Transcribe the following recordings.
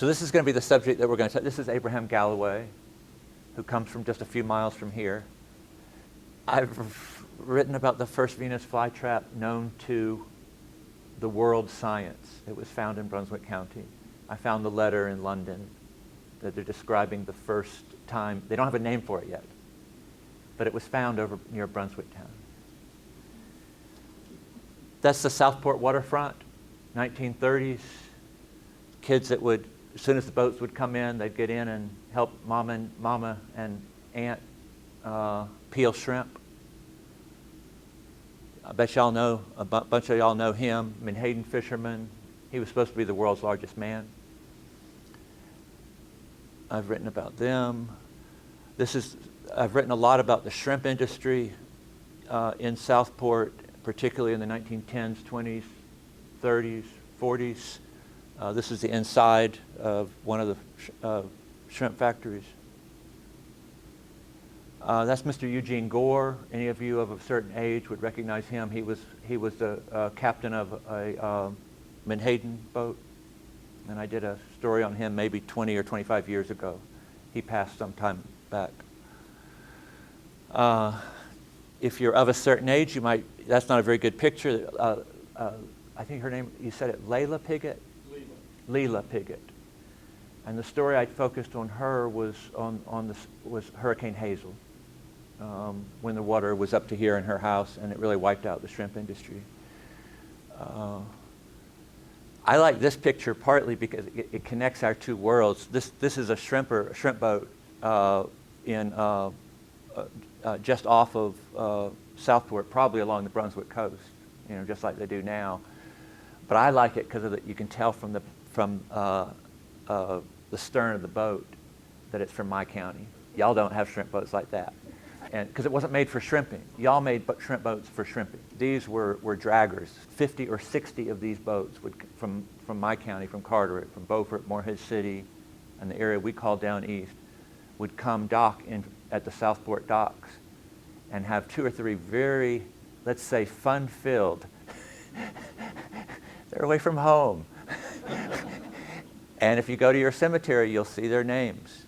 So this is going to be the subject that we're going to talk. This is Abraham Galloway, who comes from just a few miles from here. I've written about the first Venus flytrap known to the world science. It was found in Brunswick County. I found the letter in London that they're describing the first time. They don't have a name for it yet, but it was found over near Brunswick Town. That's the Southport waterfront, 1930s. Kids that would, as soon as the boats would come in, they'd get in and help mama and aunt peel shrimp. I bet y'all know, a bunch of y'all know him, Menhaden fisherman. He was supposed to be the world's largest man. I've written about them. I've written a lot about the shrimp industry in Southport, particularly in the 1910s, 20s, 30s, 40s. This is the inside of one of the shrimp factories. That's Mr. Eugene Gore. Any of you of a certain age would recognize him. He was the captain of a Menhaden boat, and I did a story on him maybe 20 or 25 years ago. He passed some time back. If you're of a certain age, you might. That's not a very good picture. I think her name. You said it, Layla Piggott. Leela Piggott. And the story I focused on her was was Hurricane Hazel, when the water was up to here in her house, and it really wiped out the shrimp industry. I like this picture partly because it connects our two worlds. This is a shrimp boat in just off of Southport, probably along the Brunswick coast, just like they do now. But I like it because you can tell from the stern of the boat that it's from my county. Y'all don't have shrimp boats like that, and because it wasn't made for shrimping. Y'all made shrimp boats for shrimping. These were draggers. 50 or 60 of these boats would from my county, from Carteret, from Beaufort, Morehead City, and the area we call down east, would come dock at the Southport docks and have 2 or 3 very, let's say, fun-filled. They're away from home. And if you go to your cemetery, you'll see their names.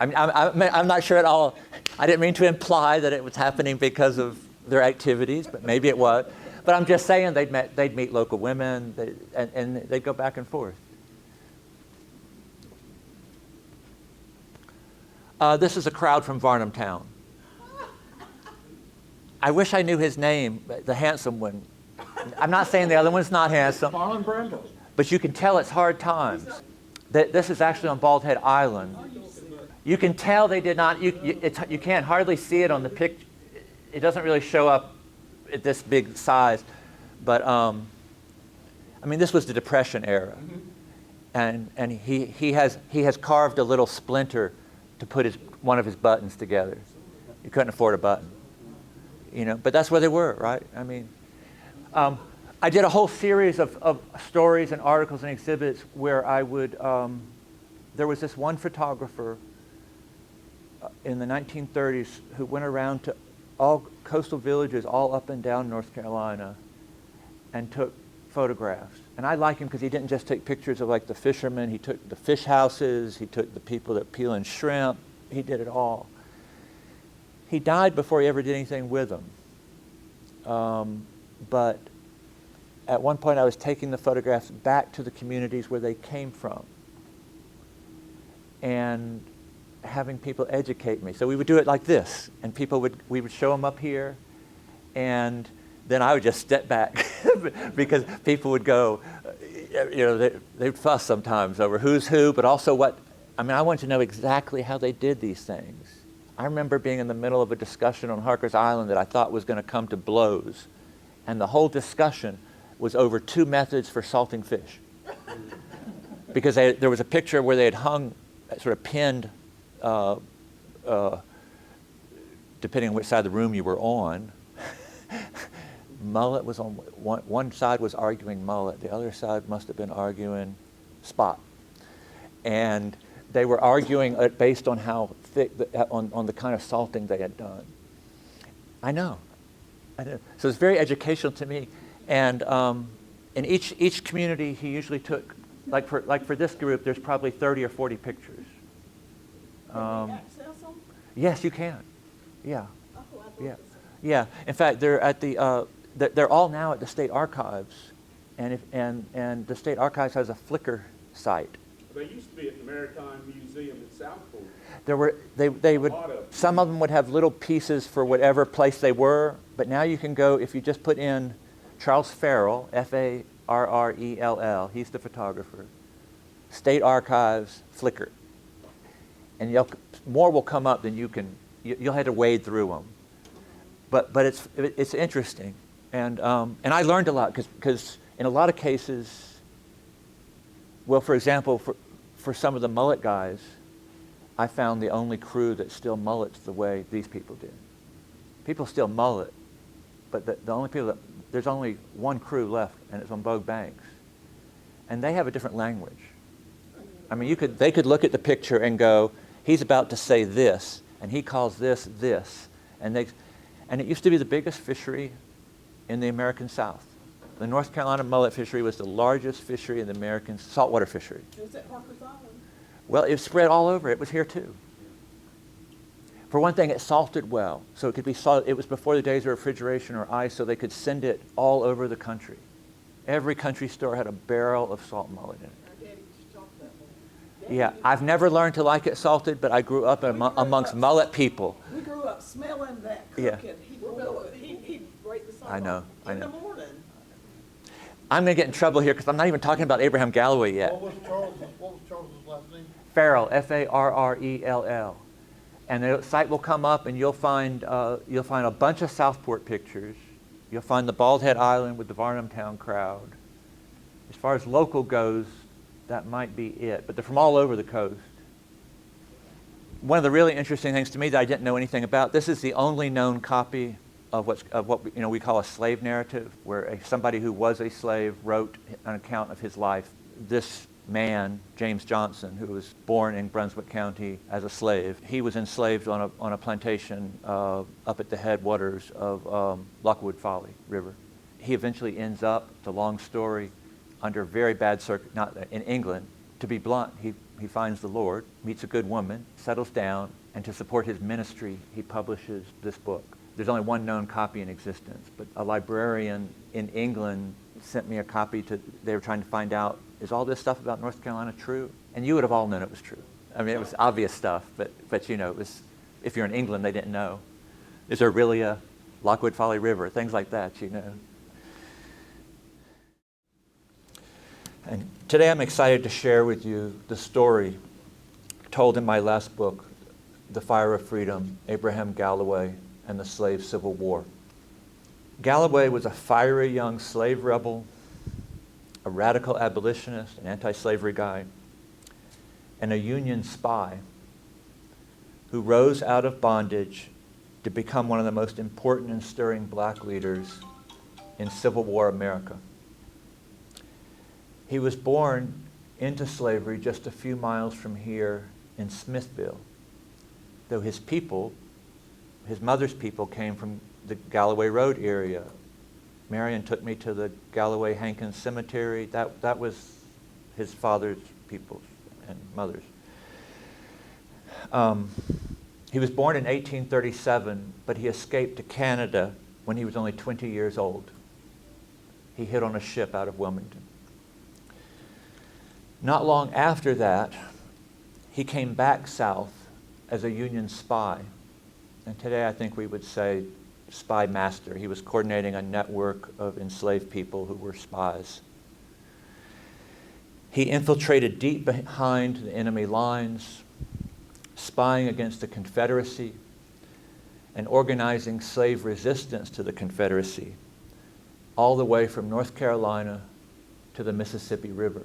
I mean, I'm not sure at all. I didn't mean to imply that it was happening because of their activities, but maybe it was. But I'm just saying they'd meet local women, and they'd go back and forth. This is a crowd from Varnamtown. I wish I knew his name, the handsome one. I'm not saying the other one's not handsome. Marlon Brando. But you can tell it's hard times. This is actually on Bald Head Island. You can tell they did not, you can't hardly see it on the picture. It doesn't really show up at this big size. But, I mean, this was the Depression era. And he has carved a little splinter to put one of his buttons together. You couldn't afford a button. But that's where they were, right? I mean, I did a whole series of stories and articles and exhibits where I would, there was this one photographer in the 1930s who went around to all coastal villages all up and down North Carolina and took photographs. And I like him because he didn't just take pictures of like the fishermen, he took the fish houses, he took the people that peel in shrimp, he did it all. He died before he ever did anything with them. But at one point I was taking the photographs back to the communities where they came from and having people educate me. So we would do it like this, and we would show them up here, and then I would just step back because people would go, they'd fuss sometimes over who's who, but also I wanted to know exactly how they did these things. I remember being in the middle of a discussion on Harker's Island that I thought was going to come to blows, and the whole discussion was over 2 methods for salting fish. Because there was a picture where they had hung, sort of pinned, depending on which side of the room you were on. Mullet was on one side was arguing mullet, the other side must have been arguing spot. And they were arguing based on how thick, on the kind of salting they had done. I know. So it's very educational to me. And in each community, he usually took like for this group, there's probably 30 or 40 pictures. Can we access them? Yes, you can. Yeah, Oh, I'd love yeah, to see. yeah. In fact, they're at the they're all now at the State Archives, and the State Archives has a Flickr site. They used to be at the Maritime Museum in Southport. They would, some of them would have little pieces for whatever place they were, but now you can go, if you just put in Charles Farrell, Farrell, he's the photographer, State Archives, Flickr, and more will come up than you'll have to wade through them. But it's interesting, and I learned a lot because in a lot of cases, well, for example, for some of the mullet guys, I found the only crew that still mullets the way these people did. People still mullet, but the only people there's only one crew left, and it's on Bogue Banks, and they have a different language. I mean, they could look at the picture and go, he's about to say this, and he calls this, and it used to be the biggest fishery in the American South. The North Carolina mullet fishery was the largest fishery in the American saltwater fishery. Is it Harper's Island? Well, it spread all over. It was here too. For one thing, it salted well, so it could be salted. It was before the days of refrigeration or ice, so they could send it all over the country. Every country store had a barrel of salt mullet in it. Our daddy used to talk that way. Yeah, I've never learned to like it salted, but I grew up amongst mullet people. We grew up smelling that Yeah. cooking. He'd break the salt I know, off I in know. the morning. I'm going to get in trouble here because I'm not even talking about Abraham Galloway yet. What was Charles's last name? Farrell, Farrell. And the site will come up, and you'll find a bunch of Southport pictures. You'll find the Bald Head Island with the Varnamtown crowd. As far as local goes, that might be it. But they're from all over the coast. One of the really interesting things to me that I didn't know anything about, this is the only known copy of what we call a slave narrative, where somebody who was a slave wrote an account of his life. This man, James Johnson, who was born in Brunswick County as a slave, he was enslaved on a plantation up at the headwaters of Lockwood Folly River. He eventually ends up, it's a long story, under very bad not in England. To be blunt, he finds the Lord, meets a good woman, settles down, and to support his ministry, he publishes this book. There's only one known copy in existence, but a librarian in England sent me a copy they were trying to find out, is all this stuff about North Carolina true? And you would have all known it was true. I mean, it was obvious stuff, but it was, if you're in England, they didn't know. Is there really a Lockwood Folly River? Things like that, And today I'm excited to share with you the story told in my last book, The Fire of Freedom, Abraham Galloway and the Slave Civil War. Galloway was a fiery young slave rebel, a radical abolitionist, an anti-slavery guy, and a Union spy who rose out of bondage to become one of the most important and stirring black leaders in Civil War America. He was born into slavery just a few miles from here in Smithville, though his mother's people came from the Galloway Road area. Marion took me to the Galloway Hankins Cemetery. That was his father's people and mother's. He was born in 1837, but he escaped to Canada when he was only 20 years old. He hid on a ship out of Wilmington. Not long after that, he came back south as a Union spy. And today I think we would say spy master. He was coordinating a network of enslaved people who were spies. He infiltrated deep behind the enemy lines, spying against the Confederacy and organizing slave resistance to the Confederacy, all the way from North Carolina to the Mississippi River.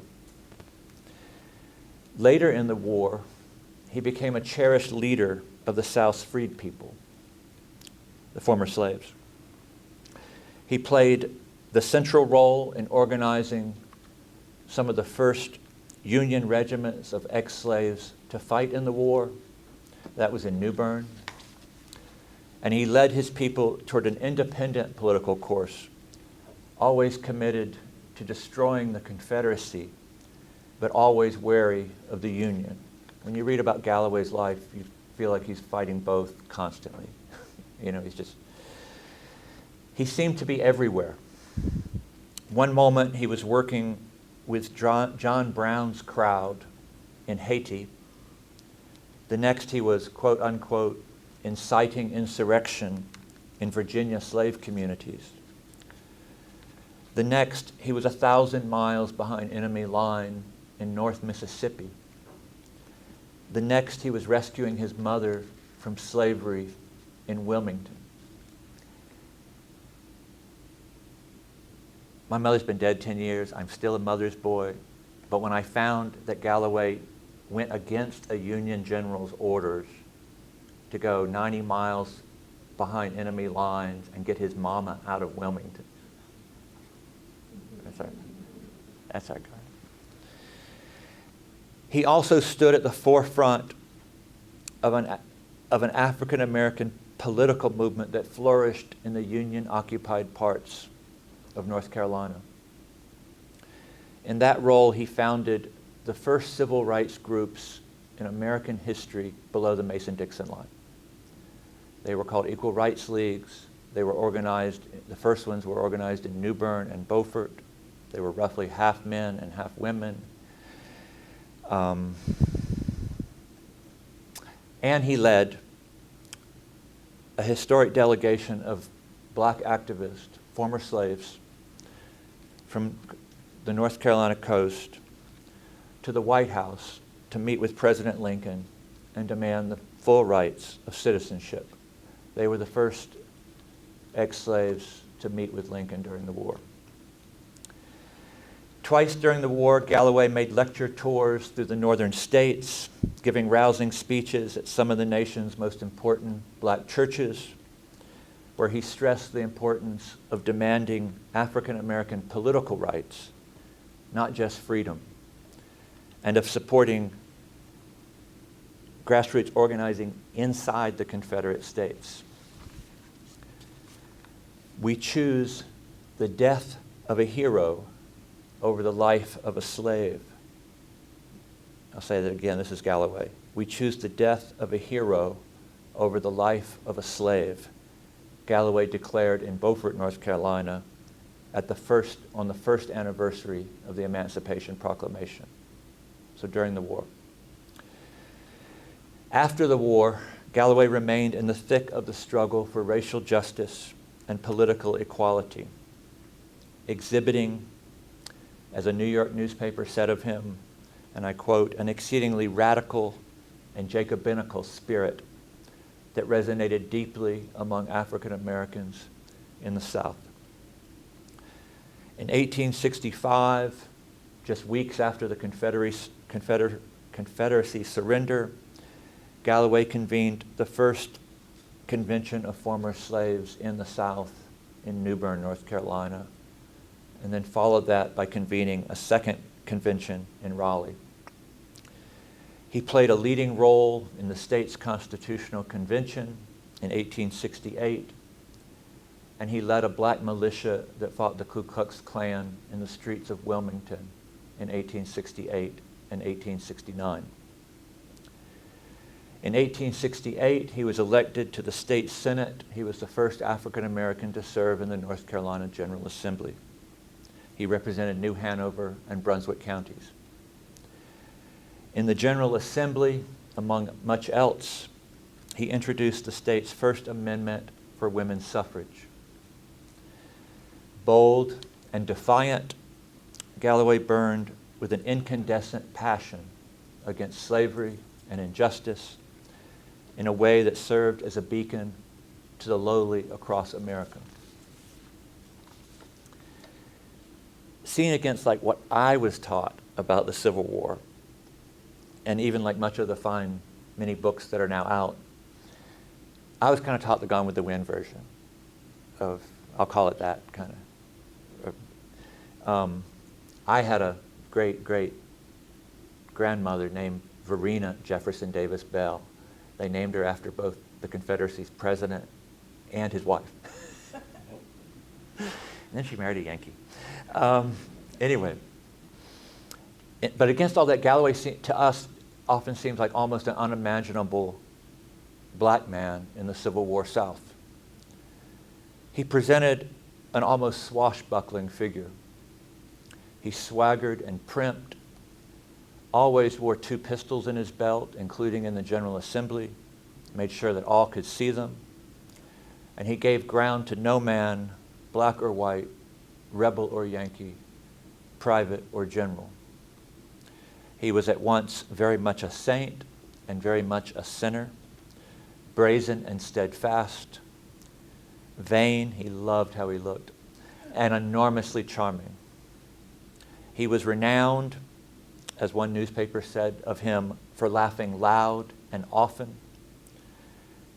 Later in the war, he became a cherished leader of the South's freed people, the former slaves. He played the central role in organizing some of the first Union regiments of ex-slaves to fight in the war. That was in New Bern. And he led his people toward an independent political course, always committed to destroying the Confederacy but always wary of the Union. When you read about Galloway's life, you feel like he's fighting both constantly. He seemed to be everywhere. One moment he was working with John Brown's crowd in Haiti. The next he was, quote unquote, inciting insurrection in Virginia slave communities. The next he was 1,000 miles behind enemy line in North Mississippi. The next he was rescuing his mother from slavery in Wilmington. My mother's been dead 10 years. I'm still a mother's boy. But when I found that Galloway went against a Union general's orders to go 90 miles behind enemy lines and get his mama out of Wilmington. That's our guy. He also stood at the forefront of an African American political movement that flourished in the Union-occupied parts of North Carolina. In that role, he founded the first civil rights groups in American history below the Mason-Dixon line. They were called Equal Rights Leagues. They were organized, the first ones were organized in New Bern and Beaufort. They were roughly half men and half women. And he led a historic delegation of black activists, former slaves, from the North Carolina coast to the White House to meet with President Lincoln and demand the full rights of citizenship. They were the first ex-slaves to meet with Lincoln during the war. Twice during the war, Galloway made lecture tours through the northern states, giving rousing speeches at some of the nation's most important black churches, where he stressed the importance of demanding African American political rights, not just freedom, and of supporting grassroots organizing inside the Confederate States. We choose the death of a hero over the life of a slave. I'll say that again, this is Galloway. We choose the death of a hero over the life of a slave, Galloway declared in Beaufort, North Carolina, on the first anniversary of the Emancipation Proclamation, so during the war. After the war, Galloway remained in the thick of the struggle for racial justice and political equality, exhibiting, as a New York newspaper said of him, and I quote, an exceedingly radical and Jacobinical spirit that resonated deeply among African Americans in the South. In 1865, just weeks after the Confederacy surrender, Galloway convened the first convention of former slaves in the South in New Bern, North Carolina, and then followed that by convening a second convention in Raleigh. He played a leading role in the state's constitutional convention in 1868, and he led a black militia that fought the Ku Klux Klan in the streets of Wilmington in 1868 and 1869. In 1868, he was elected to the state Senate. He was the first African American to serve in the North Carolina General Assembly. He represented New Hanover and Brunswick counties. In the General Assembly, among much else, he introduced the state's first amendment for women's suffrage. Bold and defiant, Galloway burned with an incandescent passion against slavery and injustice in a way that served as a beacon to the lowly across America. Seen against like what I was taught about the Civil War, and even like much of the many books that are now out, I was kind of taught the Gone with the Wind version of, I'll call it that kind of. I had a great grandmother named Verena Jefferson Davis Bell. They named her after both the Confederacy's president and his wife. And then she married a Yankee. Anyway, But against all that, Galloway to us often seems like almost an unimaginable black man in the Civil War South. He presented an almost swashbuckling figure. He swaggered and primped, always wore 2 pistols in his belt, including in the General Assembly, made sure that all could see them, and he gave ground to no man, black or white, rebel or Yankee, private or general. He was at once very much a saint and very much a sinner, brazen and steadfast, vain, he loved how he looked, and enormously charming. He was renowned, as one newspaper said of him, for laughing loud and often,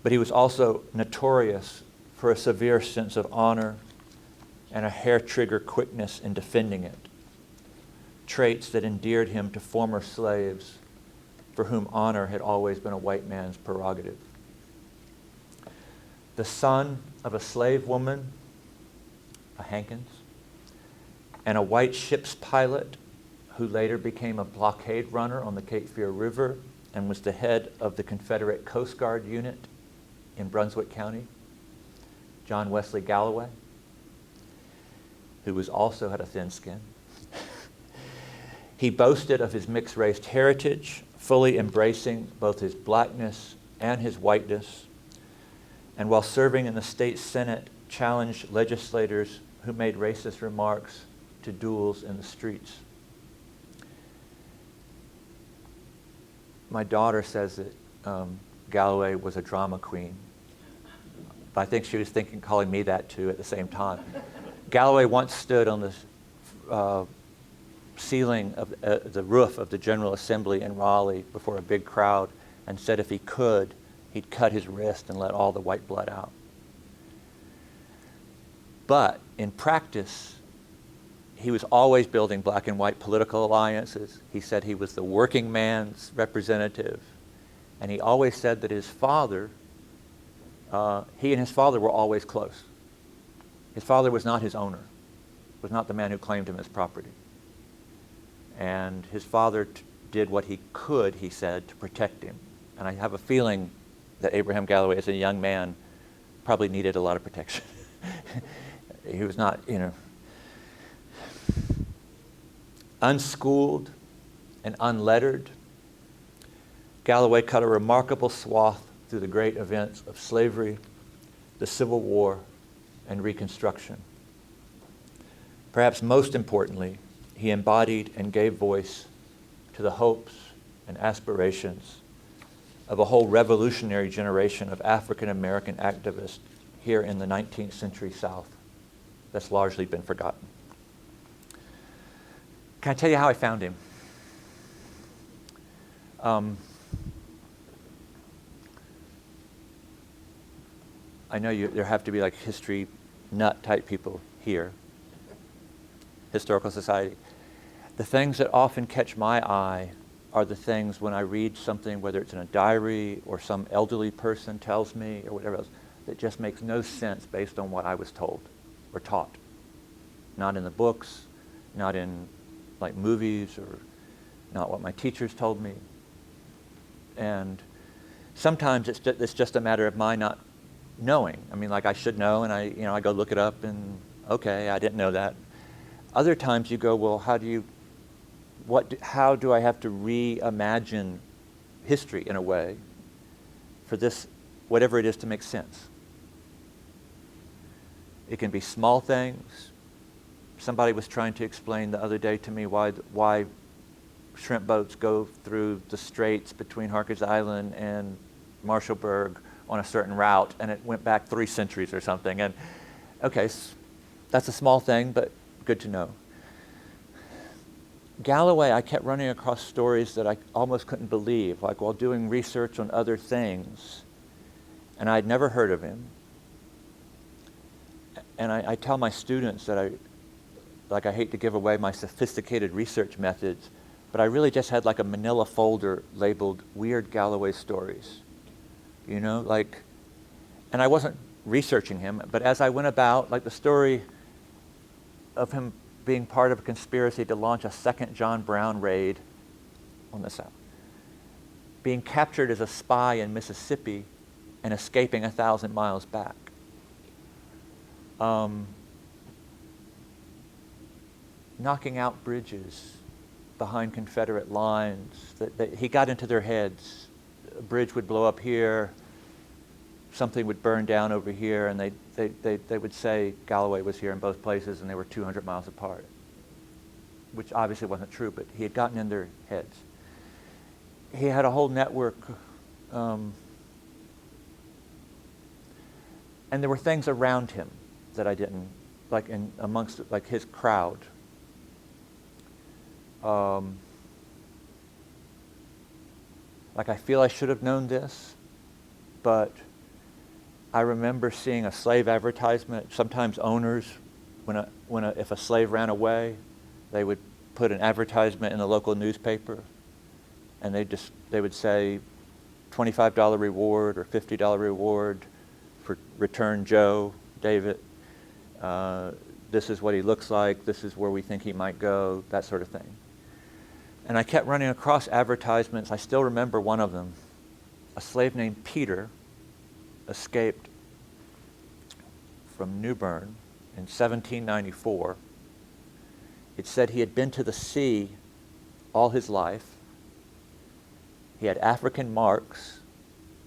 but he was also notorious for a severe sense of honor and a hair-trigger quickness in defending it, traits that endeared him to former slaves for whom honor had always been a white man's prerogative. The son of a slave woman, a Hankins, and a white ship's pilot who later became a blockade runner on the Cape Fear River and was the head of the Confederate Coast Guard unit in Brunswick County, John Wesley Galloway, who also had a thin skin. He boasted of his mixed-race heritage, fully embracing both his blackness and his whiteness, and while serving in the state senate, challenged legislators who made racist remarks to duels in the streets. My daughter says that Galloway was a drama queen. I think she was calling me that too at the same time. Galloway once stood on the ceiling of the roof of the General Assembly in Raleigh before a big crowd and said if he could, he'd cut his wrist and let all the white blood out. But in practice, he was always building black and white political alliances. He said he was the working man's representative. And he always said that his father, he and his father were always close. His father was not his owner, was not the man who claimed him as property. And his father did what he could, he said, to protect him. And I have a feeling that Abraham Galloway, as a young man, probably needed a lot of protection. He was not, unschooled and unlettered. Galloway cut a remarkable swath through the great events of slavery, the Civil War, and Reconstruction. Perhaps most importantly, he embodied and gave voice to the hopes and aspirations of a whole revolutionary generation of African American activists here in the 19th century South that's largely been forgotten. Can I tell you how I found him? I know there have to be like history nut type people here. Historical Society. The things that often catch my eye are the things when I read something, whether it's in a diary or some elderly person tells me or whatever else, that just makes no sense based on what I was told or taught. Not in the books, not in like movies, or not what my teachers told me. And sometimes it's just a matter of my not knowing. I mean, like I should know, and I go look it up, and okay, I didn't know that. Other times you go, well, how do I have to reimagine history in a way for this, whatever it is, to make sense? It can be small things. Somebody was trying to explain the other day to me why shrimp boats go through the straits between Harker's Island and Marshallburg on a certain route, and it went back 3 centuries or something. And okay, that's a small thing, but good to know. Galloway, I kept running across stories that I almost couldn't believe, like while doing research on other things, and I'd never heard of him. And I tell my students that I hate to give away my sophisticated research methods, but I really just had like a manila folder labeled Weird Galloway Stories. And I wasn't researching him, but as I went about, like the story of him being part of a conspiracy to launch a second John Brown raid on the South, being captured as a spy in Mississippi and escaping 1,000 miles back. Knocking out bridges behind Confederate lines. That he got into their heads. A bridge would blow up here, something would burn down over here, and they would say Galloway was here in both places and they were 200 miles apart, which obviously wasn't true, but he had gotten in their heads. He had a whole network, and there were things around him that I didn't, like amongst like his crowd. Like I feel I should have known this, but I remember seeing a slave advertisement. Sometimes owners, if a slave ran away, they would put an advertisement in the local newspaper, and they would say $25 reward or $50 reward for return Joe, David. This is what he looks like. This is where we think he might go, that sort of thing. And I kept running across advertisements. I still remember one of them. A slave named Peter escaped from New Bern in 1794. It said he had been to the sea all his life. He had African marks,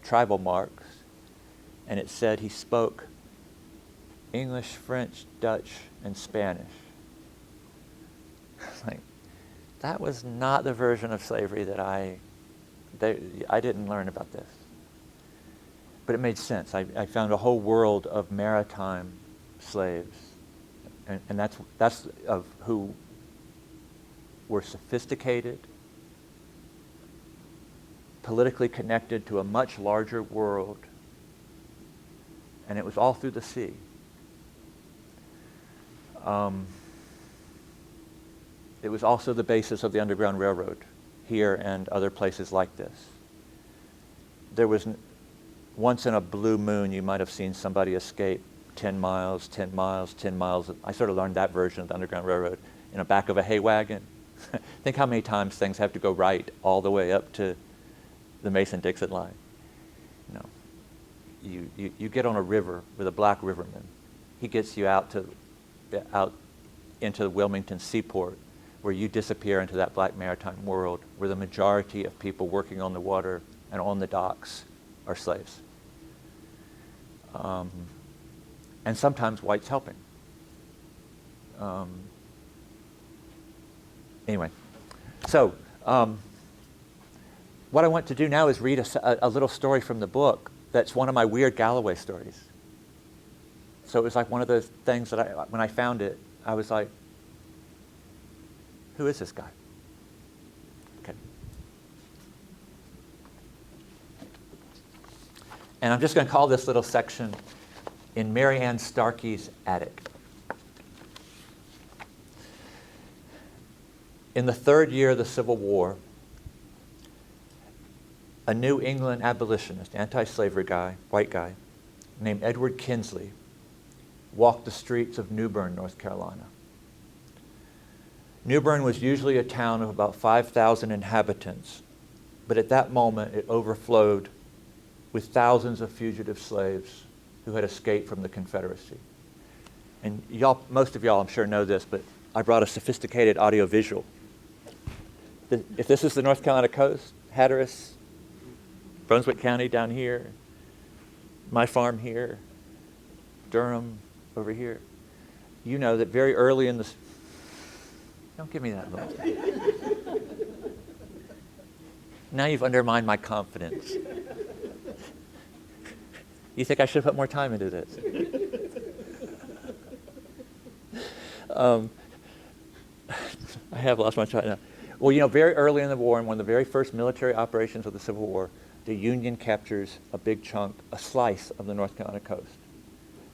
tribal marks, and it said he spoke English, French, Dutch, and Spanish. Like, that was not the version of slavery that I didn't learn about this. But it made sense. I found a whole world of maritime slaves, and that's of who were sophisticated, politically connected to a much larger world, and it was all through the sea. It was also the basis of the Underground Railroad here and other places like this. There was, once in a blue moon, you might have seen somebody escape 10 miles, 10 miles, 10 miles. I sort of learned that version of the Underground Railroad in the back of a hay wagon. Think how many times things have to go right all the way up to the Mason-Dixon line. You get on a river with a black riverman. He gets you out into the Wilmington seaport, where you disappear into that black maritime world, where the majority of people working on the water and on the docks are slaves. And sometimes whites helping. Anyway, so what I want to do now is read a little story from the book that's one of my weird Galloway stories. So it was like one of those things that when I found it, I was like, who is this guy? Okay. And I'm just going to call this little section In Mary Ann Starkey's Attic. In the third year of the Civil War, a New England abolitionist, anti-slavery guy, white guy, named Edward Kinsley, walked the streets of New Bern, North Carolina. New Bern was usually a town of about 5,000 inhabitants, but at that moment it overflowed with thousands of fugitive slaves who had escaped from the Confederacy. And most of y'all, I'm sure, know this, but I brought a sophisticated audiovisual. If this is the North Carolina coast, Hatteras, Brunswick County down here, my farm here, Durham over here, you know that very early in the... Don't give me that look. Now you've undermined my confidence. You think I should put more time into this? I have lost my train now. Well, very early in the war, in one of the very first military operations of the Civil War, the Union captures a big chunk, a slice of the North Carolina coast.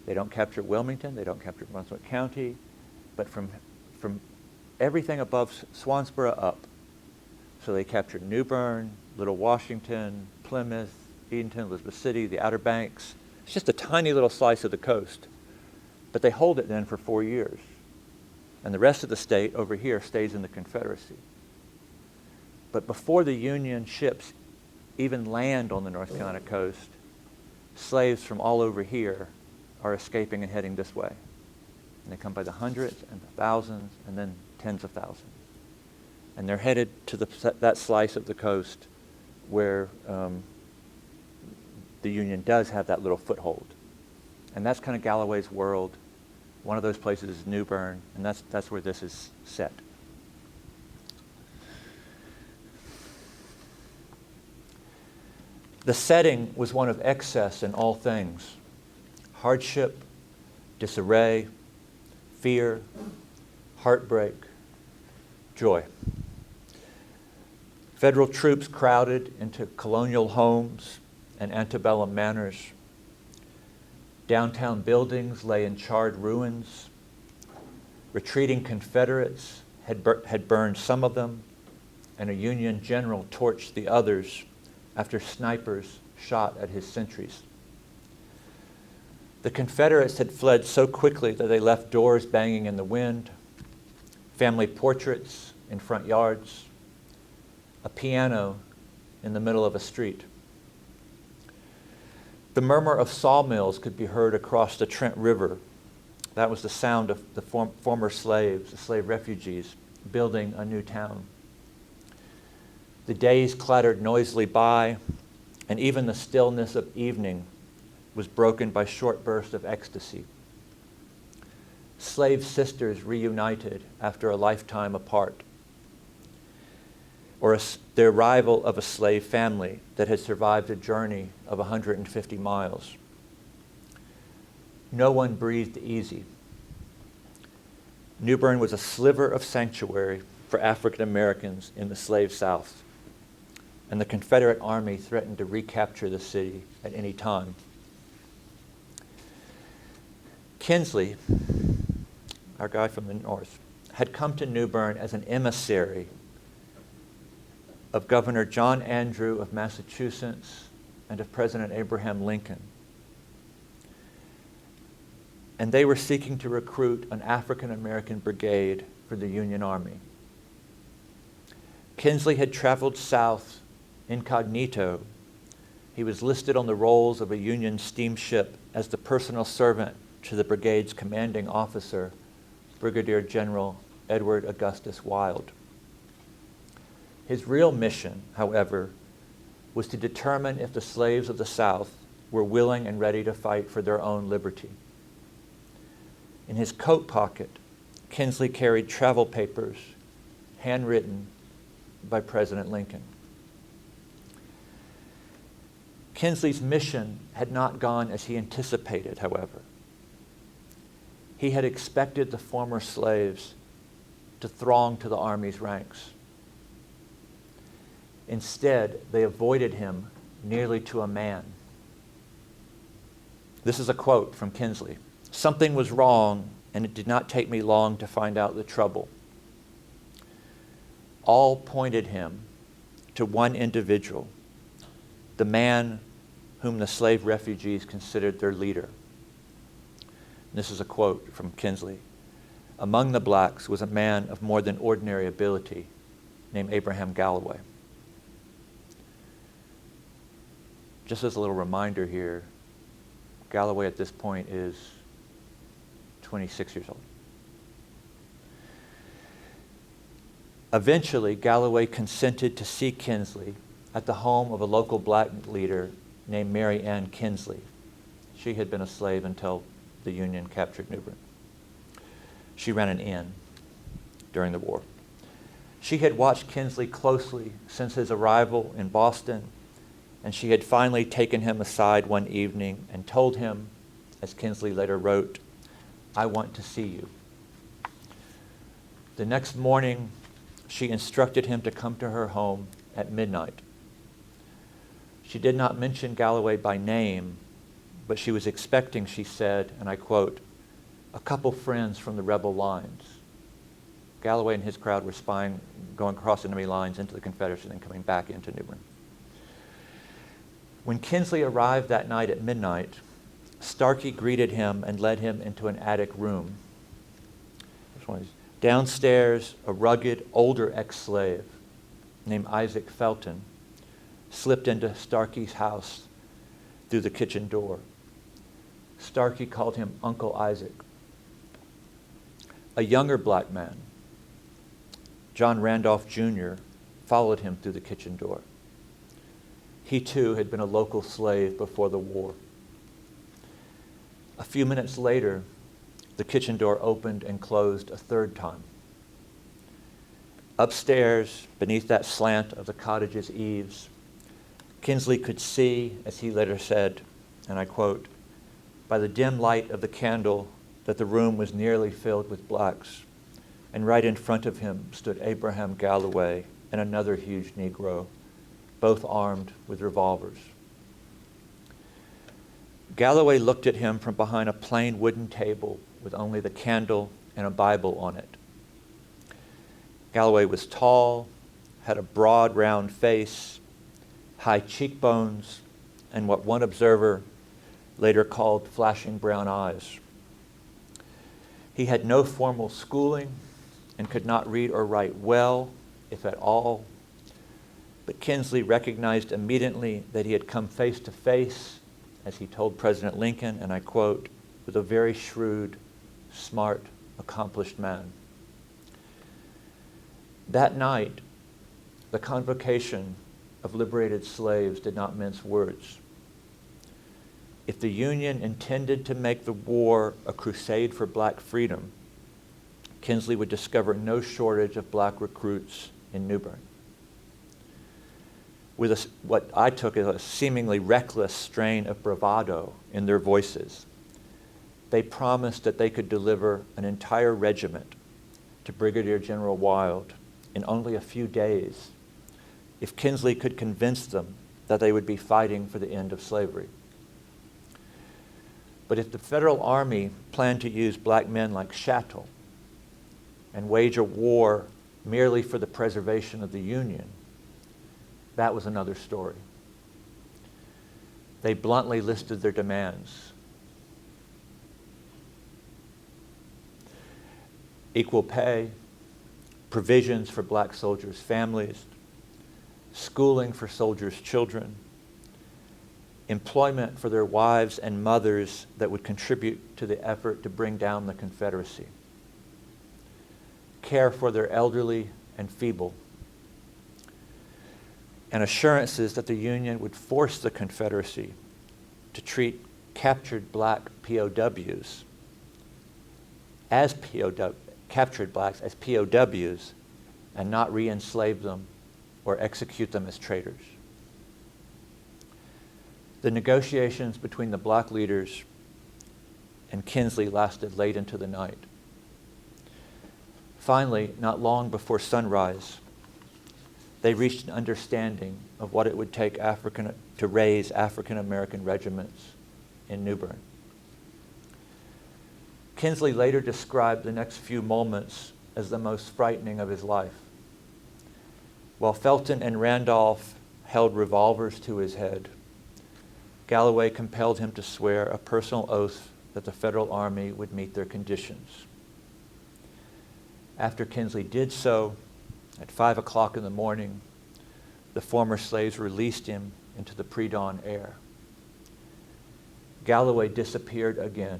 They don't capture Wilmington, they don't capture Brunswick County, but from everything above Swansboro up. So they captured New Bern, Little Washington, Plymouth, Edenton, Elizabeth City, the Outer Banks. It's just a tiny little slice of the coast. But they hold it then for 4 years. And the rest of the state over here stays in the Confederacy. But before the Union ships even land on the North Carolina coast, slaves from all over here are escaping and heading this way. And they come by the hundreds and the thousands and then tens of thousands. And they're headed to that slice of the coast where the Union does have that little foothold. And that's kind of Galloway's world. One of those places is New Bern, and that's where this is set. The setting was one of excess in all things: hardship, disarray, fear, heartbreak, joy. Federal troops crowded into colonial homes and antebellum manors. Downtown buildings lay in charred ruins. Retreating Confederates had burned some of them, and a Union general torched the others after snipers shot at his sentries. The Confederates had fled so quickly that they left doors banging in the wind, family portraits in front yards, a piano in the middle of a street. The murmur of sawmills could be heard across the Trent River. That was the sound of the former slaves, the slave refugees, building a new town. The days clattered noisily by, and even the stillness of evening was broken by short bursts of ecstasy. Slave sisters reunited after a lifetime apart, or the arrival of a slave family that had survived a journey of 150 miles. No one breathed easy. New Bern was a sliver of sanctuary for African Americans in the slave South, and the Confederate Army threatened to recapture the city at any time. Kinsley, our guy from the north, had come to New Bern as an emissary of Governor John Andrew of Massachusetts and of President Abraham Lincoln. And they were seeking to recruit an African American brigade for the Union Army. Kinsley had traveled south incognito. He was listed on the rolls of a Union steamship as the personal servant to the brigade's commanding officer, Brigadier General Edward Augustus Wilde. His real mission, however, was to determine if the slaves of the South were willing and ready to fight for their own liberty. In his coat pocket, Kinsley carried travel papers handwritten by President Lincoln. Kinsley's mission had not gone as he anticipated, however. He had expected the former slaves to throng to the Army's ranks. Instead, they avoided him nearly to a man. This is a quote from Kinsley. "Something was wrong, and it did not take me long to find out the trouble. All pointed him to one individual, the man whom the slave refugees considered their leader." This is a quote from Kinsley. "Among the blacks was a man of more than ordinary ability named Abraham Galloway." Just as a little reminder here, Galloway at this point is 26 years old. Eventually, Galloway consented to see Kinsley at the home of a local black leader named Mary Ann Kinsley. She had been a slave until the Union captured New Bern. She ran an inn during the war. She had watched Kinsley closely since his arrival in Boston, and she had finally taken him aside one evening and told him, as Kinsley later wrote, "I want to see you." The next morning, she instructed him to come to her home at midnight. She did not mention Galloway by name, but she was expecting, she said, and I quote, "a couple friends from the rebel lines." Galloway and his crowd were spying, going across enemy lines into the Confederacy and then coming back into New Bern. When Kinsley arrived that night at midnight, Starkey greeted him and led him into an attic room. Downstairs, a rugged, older ex-slave named Isaac Felton slipped into Starkey's house through the kitchen door. Starkey called him Uncle Isaac. A younger black man, John Randolph Jr., followed him through the kitchen door. He too had been a local slave before the war. A few minutes later, the kitchen door opened and closed a third time. Upstairs, beneath that slant of the cottage's eaves, Kinsley could see, as he later said, and I quote, by the dim light of the candle that the room was nearly filled with blacks, and right in front of him stood Abraham Galloway and another huge Negro, both armed with revolvers. Galloway looked at him from behind a plain wooden table with only the candle and a Bible on it. Galloway was tall, had a broad, round face, high cheekbones, and what one observer later called flashing brown eyes. He had no formal schooling and could not read or write well, if at all, but Kinsley recognized immediately that he had come face to face, as he told President Lincoln, and I quote, with a very shrewd, smart, accomplished man. That night, the convocation of liberated slaves did not mince words. If the Union intended to make the war a crusade for black freedom, Kinsley would discover no shortage of black recruits in New Bern. With what I took as a seemingly reckless strain of bravado in their voices, they promised that they could deliver an entire regiment to Brigadier General Wild in only a few days if Kinsley could convince them that they would be fighting for the end of slavery. But if the Federal Army planned to use black men like chattel and wage a war merely for the preservation of the Union, that was another story. They bluntly listed their demands. Equal pay, provisions for black soldiers' families, schooling for soldiers' children, employment for their wives and mothers that would contribute to the effort to bring down the Confederacy, care for their elderly and feeble, and assurances that the Union would force the Confederacy to treat captured black POWs as captured blacks as POWs and not re-enslave them or execute them as traitors. The negotiations between the black leaders and Kinsley lasted late into the night. Finally, not long before sunrise, they reached an understanding of what it would take to raise African-American regiments in New Bern. Kinsley later described the next few moments as the most frightening of his life. While Felton and Randolph held revolvers to his head, Galloway compelled him to swear a personal oath that the Federal Army would meet their conditions. After Kinsley did so, at 5 o'clock in the morning, the former slaves released him into the pre-dawn air. Galloway disappeared again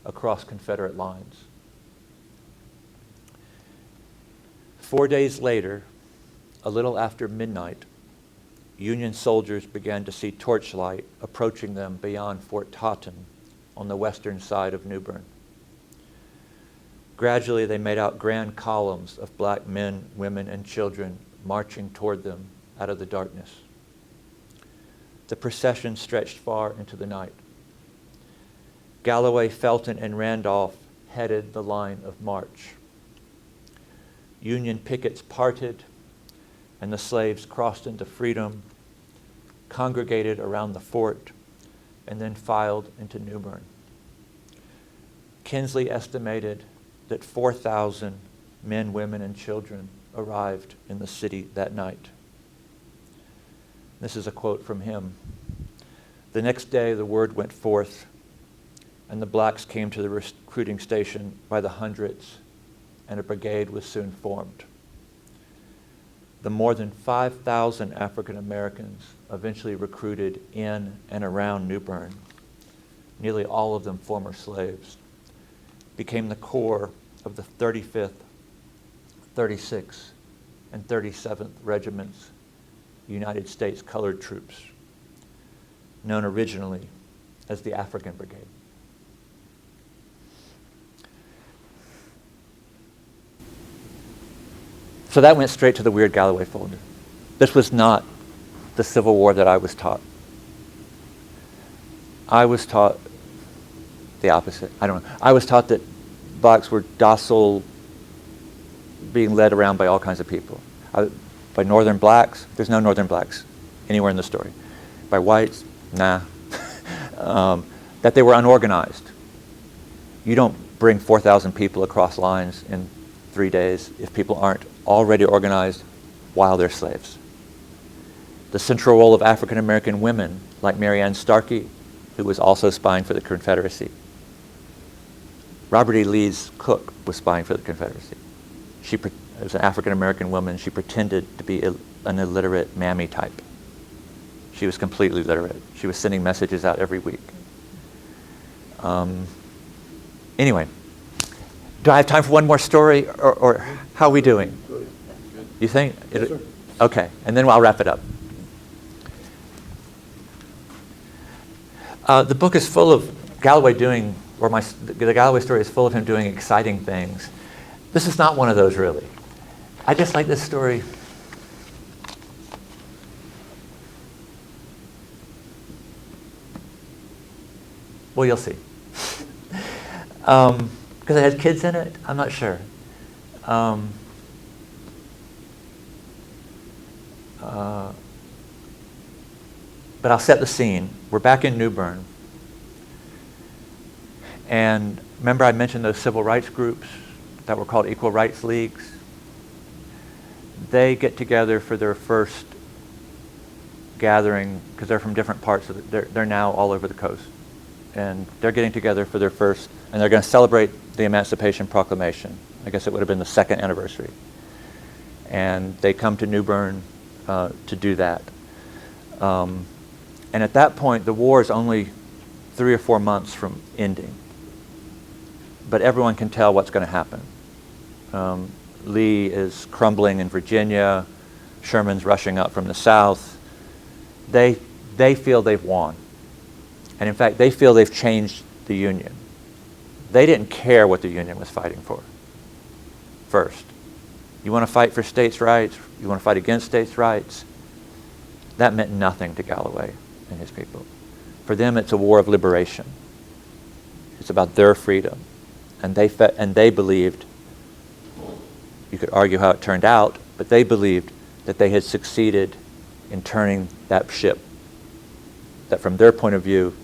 across Confederate lines. 4 days later, a little after midnight, Union soldiers began to see torchlight approaching them beyond Fort Totten on the western side of New Bern. Gradually, they made out grand columns of black men, women, and children marching toward them out of the darkness. The procession stretched far into the night. Galloway, Felton, and Randolph headed the line of march. Union pickets parted, and the slaves crossed into freedom, congregated around the fort, and then filed into New Bern. Kinsley estimated that 4,000 men, women, and children arrived in the city that night. This is a quote from him. The next day, the word went forth, and the blacks came to the recruiting station by the hundreds and a brigade was soon formed. The more than 5,000 African Americans eventually recruited in and around New Bern, nearly all of them former slaves, became the core of the 35th, 36th, and 37th Regiments, United States Colored Troops, known originally as the African Brigade. So that went straight to the weird Galloway folder. This was not the Civil War that I was taught. I was taught the opposite. I don't know. I was taught that blacks were docile, being led around by all kinds of people. By northern blacks, there's no northern blacks anywhere in the story. By whites, nah. That they were unorganized. You don't bring 4,000 people across lines in 3 days if people aren't already organized while they're slaves. The central role of African American women, like Mary Ann Starkey, who was also spying for the Confederacy. Robert E. Lee's cook was spying for the Confederacy. She was an African American woman. She pretended to be an illiterate mammy type. She was completely literate. She was sending messages out every week. Anyway, do I have time for one more story, or how are we doing? You think? Yes, sir. Okay, and then I'll wrap it up. The book is full of Galloway doing, the Galloway story is full of him doing exciting things. This is not one of those, really. I just like this story. Well, you'll see. Because it has kids in it? I'm not sure. But I'll set the scene. We're back in New Bern. And remember I mentioned those civil rights groups that were called Equal Rights Leagues? They get together for their first gathering, because they're from different parts of they're now all over the coast. And they're getting together for their first, and they're going to celebrate the Emancipation Proclamation. I guess it would have been the second anniversary. And they come to New Bern to do that. And at that point, the war is only 3 or 4 months from ending. But everyone can tell what's going to happen. Lee is crumbling in Virginia. Sherman's rushing up from the south. They feel they've won. And in fact, they feel they've changed the Union. They didn't care what the Union was fighting for first. You want to fight for states' rights? You want to fight against states' rights? That meant nothing to Galloway and his people. For them, it's a war of liberation. It's about their freedom. And they believed, you could argue how it turned out, but they believed that they had succeeded in turning that ship. That from their point of view,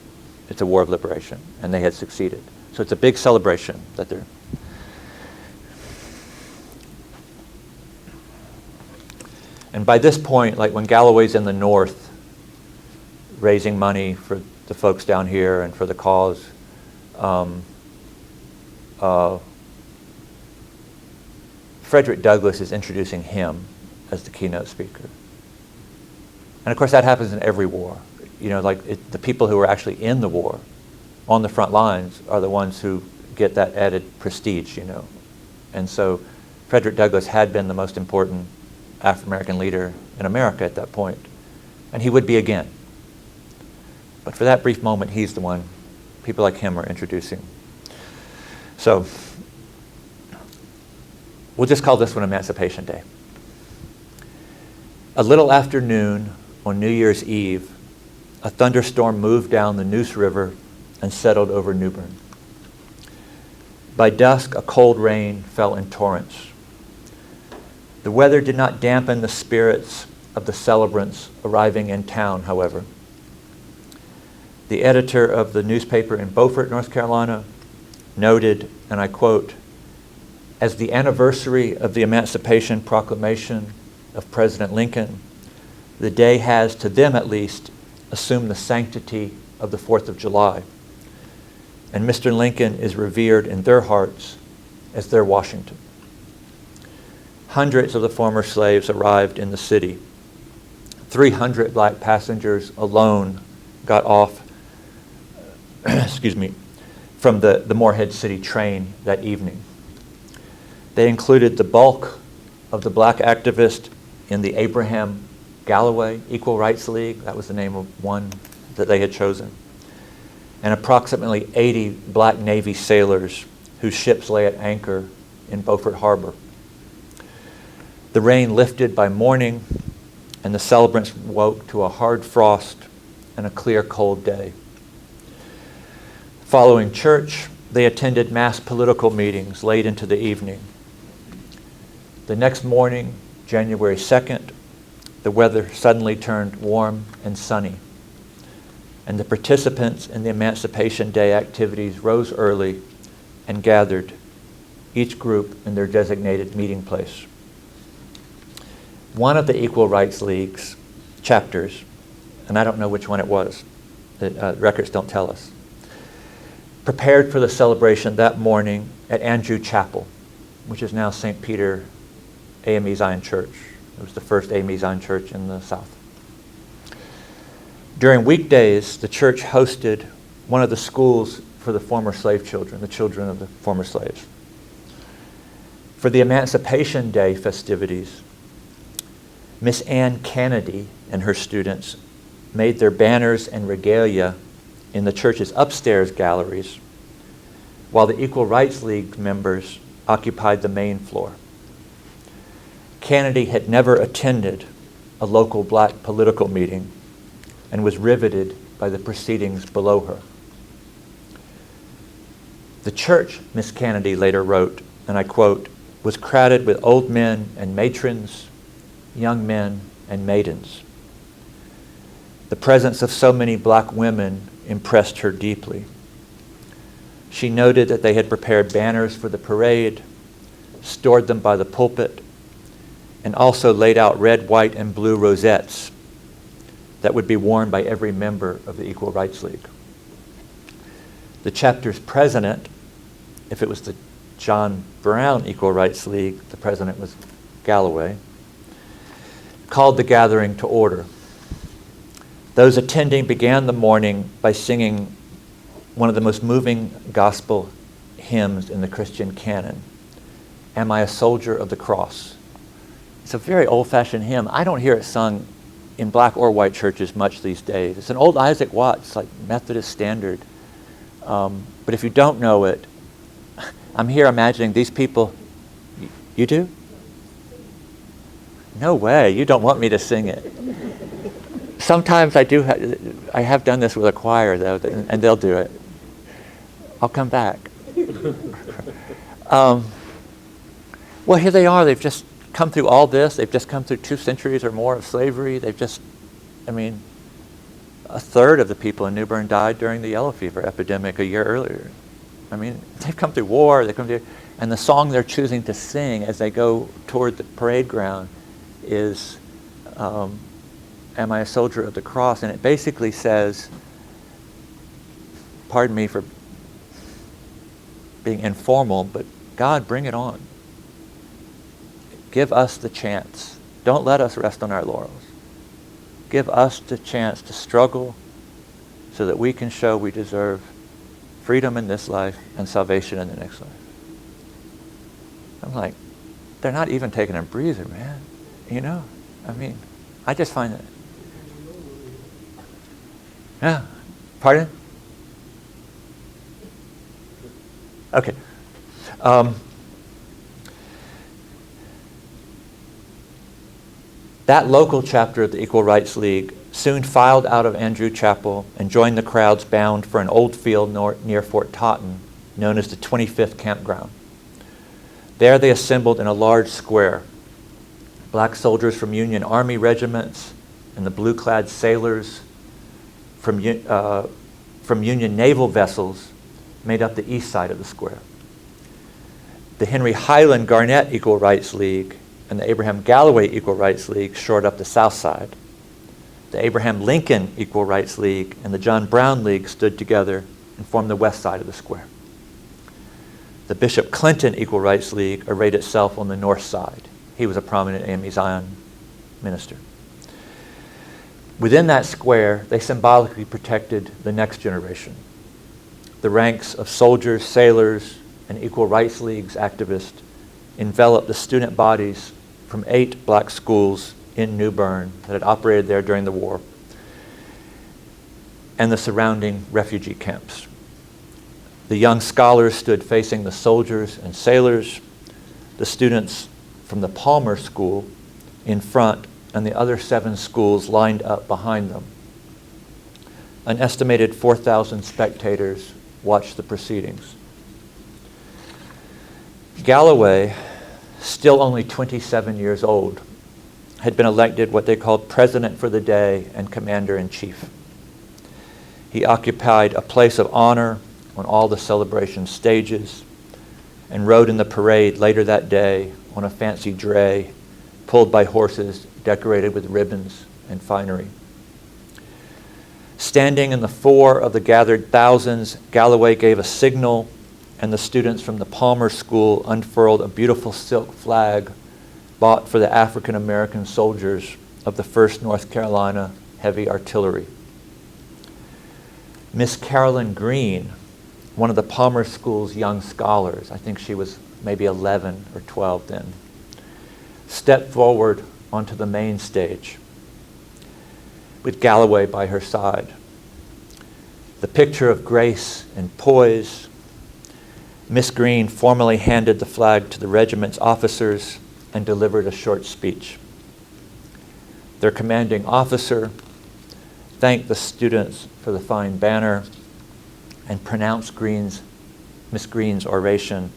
it's a war of liberation, and they had succeeded. So it's a big celebration that they're... And by this point, like when Galloway's in the north, raising money for the folks down here and for the cause, Frederick Douglass is introducing him as the keynote speaker. And of course that happens in every war. You know, like the people who are actually in the war, on the front lines, are the ones who get that added prestige, you know. And so Frederick Douglass had been the most important African-American leader in America at that point. And he would be again. But for that brief moment, he's the one people like him are introducing. So we'll just call this one Emancipation Day. A little after noon on New Year's Eve, a thunderstorm moved down the Neuse River and settled over New Bern. By dusk, a cold rain fell in torrents. The weather did not dampen the spirits of the celebrants arriving in town, however. The editor of the newspaper in Beaufort, North Carolina, noted, and I quote, "As the anniversary of the Emancipation Proclamation of President Lincoln, the day has, to them at least, assumed the sanctity of the 4th of July. And Mr. Lincoln is revered in their hearts as their Washington." hundreds of the former slaves arrived in the city. 300 black passengers alone got off from the Morehead City train that evening. They included the bulk of the black activists in the Abraham Galloway Equal Rights League. That was the name of one that they had chosen. And approximately 80 black Navy sailors whose ships lay at anchor in Beaufort Harbor. The rain lifted by morning, and the celebrants woke to a hard frost and a clear, cold day. Following church, they attended mass political meetings late into the evening. The next morning, January 2nd, the weather suddenly turned warm and sunny, and the participants in the Emancipation Day activities rose early and gathered, each group in their designated meeting place. One of the Equal Rights League's chapters, and I don't know which one it was, the records don't tell us, prepared for the celebration that morning at Andrew Chapel, which is now St. Peter AME Zion Church. It was the first AME Zion Church in the South. During weekdays, the church hosted one of the schools for the former slave children, the children of the former slaves. For the Emancipation Day festivities, Miss Ann Kennedy and her students made their banners and regalia in the church's upstairs galleries, while the Equal Rights League members occupied the main floor. Kennedy had never attended a local black political meeting and was riveted by the proceedings below her. The church, Miss Kennedy later wrote, and I quote, was crowded with old men and matrons, young men and maidens. The presence of so many black women impressed her deeply. She noted that they had prepared banners for the parade, stored them by the pulpit, and also laid out red, white, and blue rosettes that would be worn by every member of the Equal Rights League. The chapter's president, if it was the John Brown Equal Rights League, the president was Galloway, called the gathering to order. Those attending began the morning by singing one of the most moving gospel hymns in the Christian canon, Am I a Soldier of the Cross? It's a very old-fashioned hymn. I don't hear it sung in black or white churches much these days. It's an old Isaac Watts, like Methodist standard. But if you don't know it, I'm here imagining these people. You do? No way. You don't want me to sing it. Sometimes I do. I have done this with a choir, though, and they'll do it. I'll come back. Well, here they are. They've just come through all this. They've just come through 2 centuries or more of slavery. They've just, a third of the people in New Bern died during the yellow fever epidemic a year earlier. They've come through war. And the song they're choosing to sing as they go toward the parade ground is Am I a Soldier of the Cross? And it basically says, pardon me for being informal, but God, bring it on. Give us the chance. Don't let us rest on our laurels. Give us the chance to struggle so that we can show we deserve freedom in this life and salvation in the next life. I'm like, they're not even taking a breather, man. I just find that. Yeah. Pardon? Okay. That local chapter of the Equal Rights League soon filed out of Andrew Chapel and joined the crowds bound for an old field near Fort Totten, known as the 25th Campground. There they assembled in a large square. Black soldiers from Union Army regiments and the blue-clad sailors from Union naval vessels made up the east side of the square. The Henry Highland Garnett Equal Rights League and the Abraham Galloway Equal Rights League shored up the south side. The Abraham Lincoln Equal Rights League and the John Brown League stood together and formed the west side of the square. The Bishop Clinton Equal Rights League arrayed itself on the north side. He was a prominent AME Zion minister. Within that square, they symbolically protected the next generation. The ranks of soldiers, sailors, and Equal Rights League's activists enveloped the student bodies from 8 black schools in New Bern that had operated there during the war, and the surrounding refugee camps. The young scholars stood facing the soldiers and sailors, the students from the Palmer School in front, and the other 7 schools lined up behind them. An estimated 4,000 spectators watched the proceedings. Galloway, still only 27 years old, had been elected what they called president for the day and commander-in-chief. He occupied a place of honor on all the celebration stages and rode in the parade later that day on a fancy dray pulled by horses decorated with ribbons and finery. Standing in the fore of the gathered thousands, Galloway gave a signal, and the students from the Palmer School unfurled a beautiful silk flag bought for the African American soldiers of the 1st North Carolina Heavy Artillery. Miss Carolyn Green, one of the Palmer School's young scholars, I think she was maybe 11 or 12 then, stepped forward onto the main stage with Galloway by her side. The picture of grace and poise, Miss Green formally handed the flag to the regiment's officers and delivered a short speech. Their commanding officer thanked the students for the fine banner and pronounced Miss Green's oration,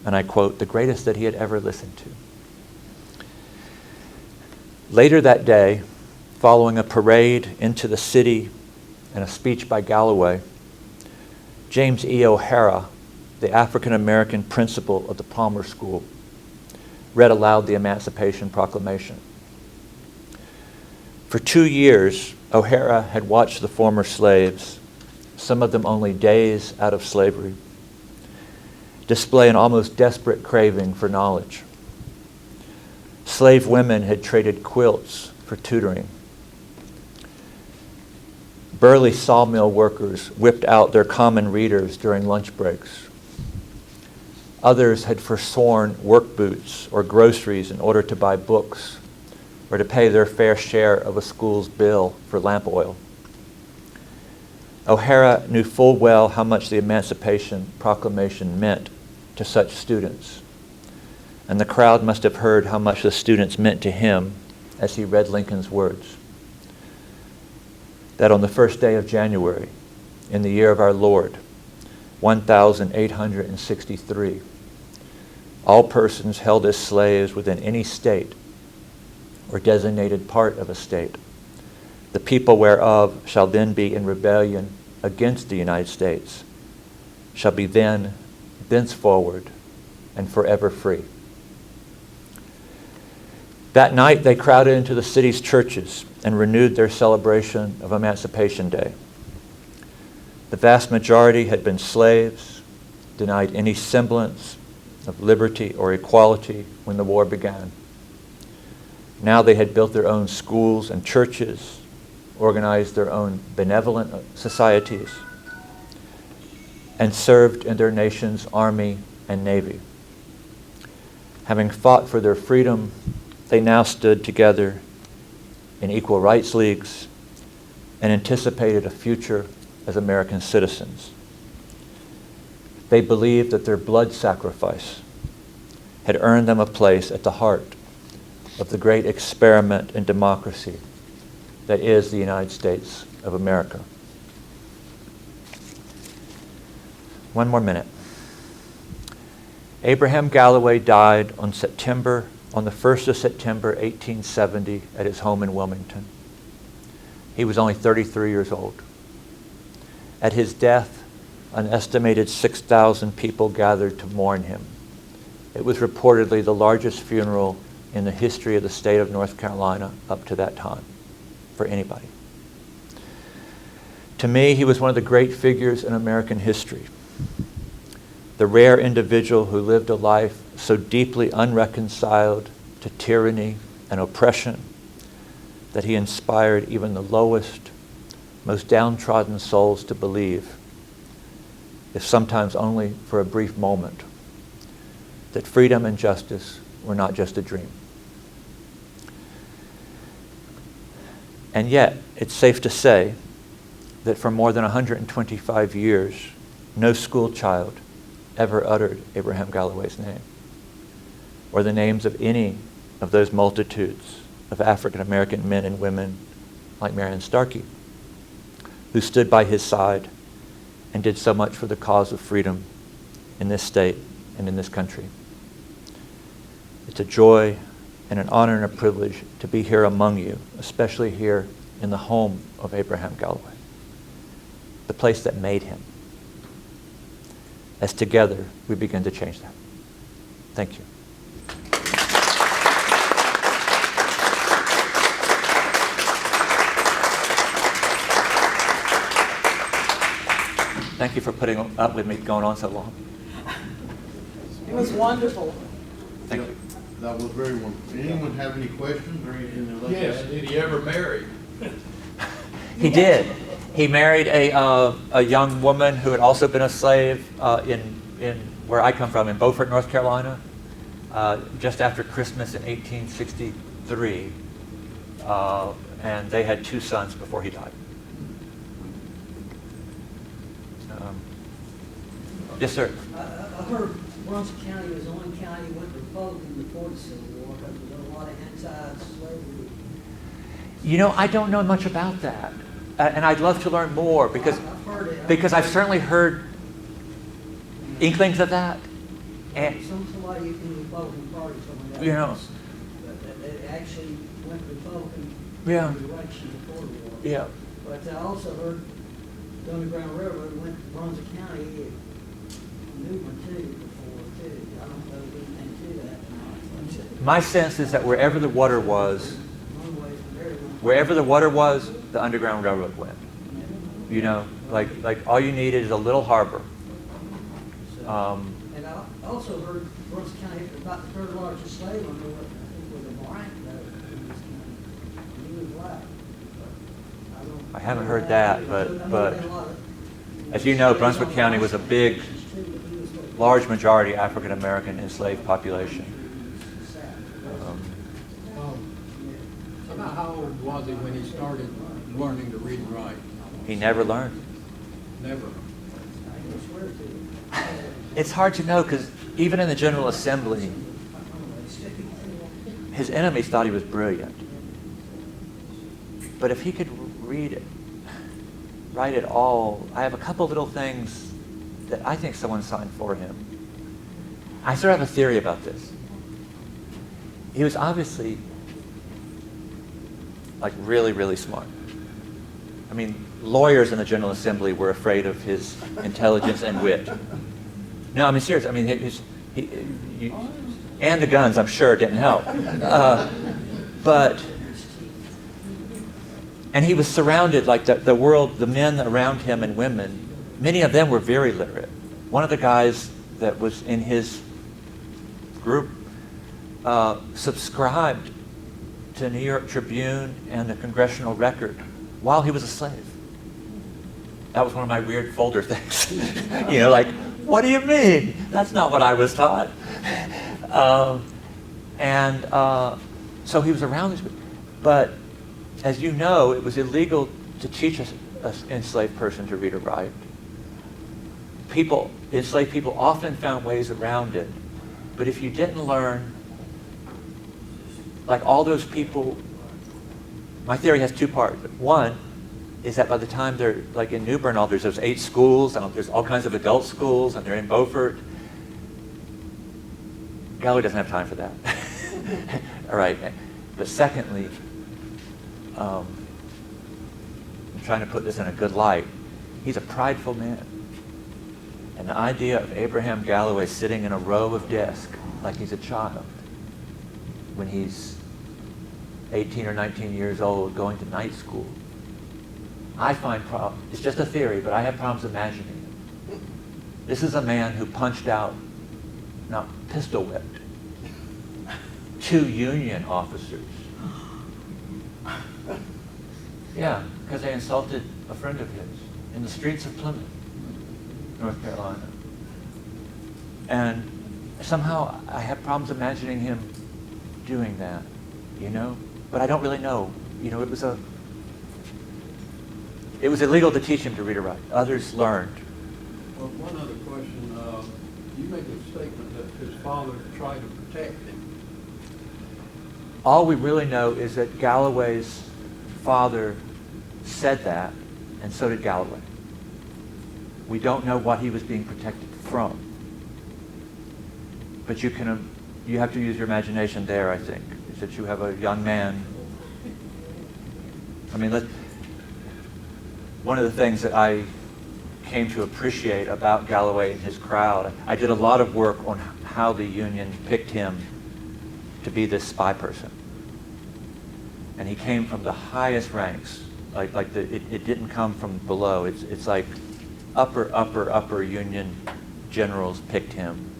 and I quote, the greatest that he had ever listened to. Later that day, following a parade into the city and a speech by Galloway, James E. O'Hara, the African-American principal of the Palmer School, read aloud the Emancipation Proclamation. For 2 years, O'Hara had watched the former slaves, some of them only days out of slavery, display an almost desperate craving for knowledge. Slave women had traded quilts for tutoring. Burly sawmill workers whipped out their common readers during lunch breaks. Others had forsworn work boots or groceries in order to buy books or to pay their fair share of a school's bill for lamp oil. O'Hara knew full well how much the Emancipation Proclamation meant to such students, and the crowd must have heard how much the students meant to him as he read Lincoln's words, that on the first day of January, in the year of our Lord, 1863, all persons held as slaves within any state or designated part of a state, the people whereof shall then be in rebellion against the United States, shall be then, thenceforward, and forever free. That night they crowded into the city's churches and renewed their celebration of Emancipation Day. The vast majority had been slaves, denied any semblance of liberty or equality when the war began. Now they had built their own schools and churches, organized their own benevolent societies, and served in their nation's army and navy. Having fought for their freedom, they now stood together in equal rights leagues and anticipated a future as American citizens. They believed that their blood sacrifice had earned them a place at the heart of the great experiment in democracy that is the United States of America. One more minute. Abraham Galloway died on the 1st of September, 1870, at his home in Wilmington. He was only 33 years old. At his death, an estimated 6,000 people gathered to mourn him. It was reportedly the largest funeral in the history of the state of North Carolina up to that time for anybody. To me, he was one of the great figures in American history. The rare individual who lived a life so deeply unreconciled to to tyranny and oppression that he inspired even the lowest, most downtrodden souls to believe, if sometimes only for a brief moment, that freedom and justice were not just a dream. And yet, it's safe to say that for more than 125 years, no school child ever uttered Abraham Galloway's name, or the names of any of those multitudes of African American men and women like Marion Starkey, who stood by his side and did so much for the cause of freedom in this state and in this country. It's a joy and an honor and a privilege to be here among you, especially here in the home of Abraham Galloway, the place that made him, as together we begin to change that. Thank you. Thank you for putting up with me going on so long. It was wonderful. Thank you. That was very wonderful. Anyone have any questions or anything they'd like to Yes, ask? did he ever marry? He did. He married a young woman who had also been a slave in where I come from, in Beaufort, North Carolina, just after Christmas in 1863. And they had 2 sons before he died. Yes, sir. I heard Brunswick County was the only county that went Republican before the Civil War because there was a lot of anti-slavery. You know, I don't know much about that. And I'd love to learn more because I've heard it. because I've certainly heard inklings of that. And Somebody in the Republican Party told me that. You know. That it actually went Republican Yeah. in the election before the war. yeah, But I also heard the Underground Railroad went to Brunswick County, Newman too, before too. I don't know anything to that or not. my sense is that wherever the water was, One way from there, one way. wherever the water was, the Underground Railroad went. You know, like all you needed is a little harbor. And I also heard Brunswick County about the 3rd largest slave owner, I think was a black though, in this county. He was black. But I haven't heard that, but as you know, Brunswick County was a big, large majority African American enslaved population. About how old was he when he started learning to read and write? He never learned. Never. It's hard to know because even in the General Assembly, his enemies thought he was brilliant. But if he could read it, write it all, I have a couple little things that I think someone signed for him. I sort of have a theory about this. He was obviously like really, really smart. I mean, lawyers in the General Assembly were afraid of his intelligence and wit. No, I mean, seriously. I mean, and the guns, I'm sure, didn't help. And he was surrounded, like the world, the men around him and women, many of them were very literate. One of the guys that was in his group subscribed to New York Tribune and the Congressional Record while he was a slave. That was one of my weird folder things. You know, like, what do you mean? That's not what I was taught. So he was around this. But as you know, it was illegal to teach an enslaved person to read or write. Enslaved people often found ways around it. But if you didn't learn, like all those people, my theory has 2 parts. One is that by the time they're like in New Bern, there's those 8 schools, and there's all kinds of adult schools, and they're in Beaufort. Galloway doesn't have time for that. All right. But secondly, I'm trying to put this in a good light. He's a prideful man. And the idea of Abraham Galloway sitting in a row of desks like he's a child when he's 18 or 19 years old going to night school, I find problems. It's just a theory, but I have problems imagining it. This is a man who punched out, not pistol whipped, 2 Union officers. Yeah, because they insulted a friend of his in the streets of Plymouth, North Carolina. And somehow I have problems imagining him doing that, you know? But I don't really know. You know, it was illegal to teach him to read or write. Others learned. Well, one other question. You made a statement that his father tried to protect him. All we really know is that Galloway's father said that, and so did Galloway. We don't know what he was being protected from. But you have to use your imagination there, I think. Is that you have a young man. I mean, one of the things that I came to appreciate about Galloway and his crowd, I did a lot of work on how the Union picked him to be this spy person. And he came from the highest ranks. It didn't come from below. It's like upper Union generals picked him.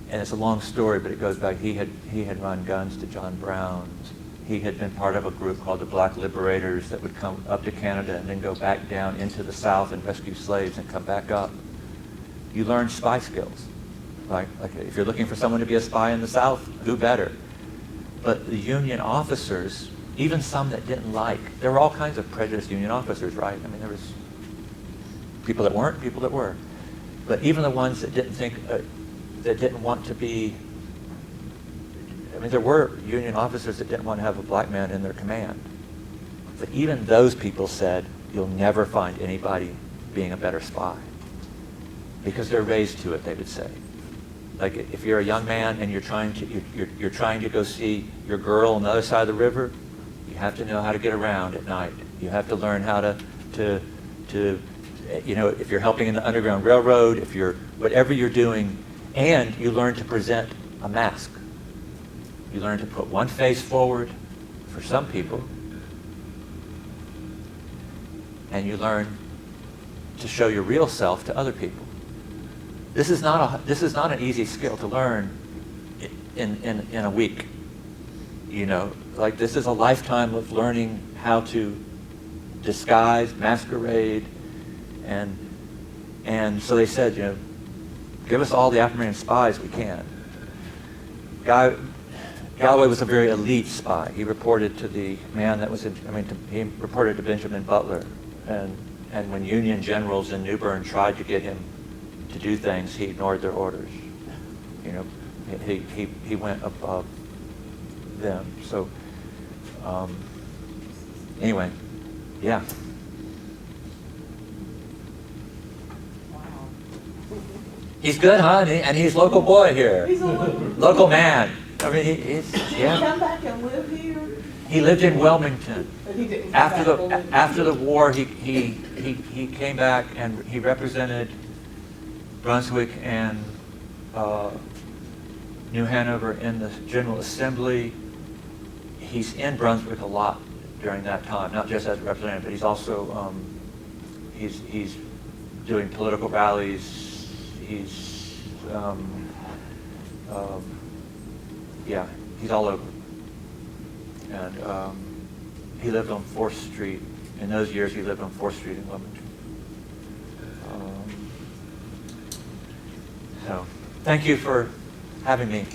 And it's a long story, but it goes back. He had run guns to John Brown's. He had been part of a group called the Black Liberators that would come up to Canada and then go back down into the South and rescue slaves and come back up. You learn spy skills. Like if you're looking for someone to be a spy in the South, who better? But the Union officers, even some that didn't like, there were all kinds of prejudiced Union officers, right? I mean, there was people that weren't, people that were. But even the ones that didn't think, that didn't want to be, I mean, there were Union officers that didn't want to have a black man in their command. But even those people said, you'll never find anybody being a better spy. Because they're raised to it, they would say. Like if you're a young man and you're trying to go see your girl on the other side of the river, you have to know how to get around at night. You have to learn how to you know, if you're helping in the Underground Railroad, if you're, whatever you're doing, and you learn to present a mask. You learn to put one face forward for some people, and you learn to show your real self to other people. This is not an easy skill to learn in a week. You know, like this is a lifetime of learning how to disguise, masquerade, and so they said, you know, give us all the African spies we can. Galloway was a very elite spy. He reported to the man that was he reported to Benjamin Butler, and when Union generals in New Bern tried to get him to do things, he ignored their orders. You know, he went above them. So anyway, yeah. He's good, huh? And he's local boy here. He's a Local man. I mean, he's Did he yeah. come back and live here? He lived in Wilmington. But he didn't come back to live After here. the war, he came back and he represented Brunswick and New Hanover in the General Assembly. He's in Brunswick a lot during that time, not just as a representative, but he's also he's doing political rallies. He's yeah, he's all over. And he lived on 4th Street. In those years, he lived on 4th Street in Wilmington. So, thank you for having me.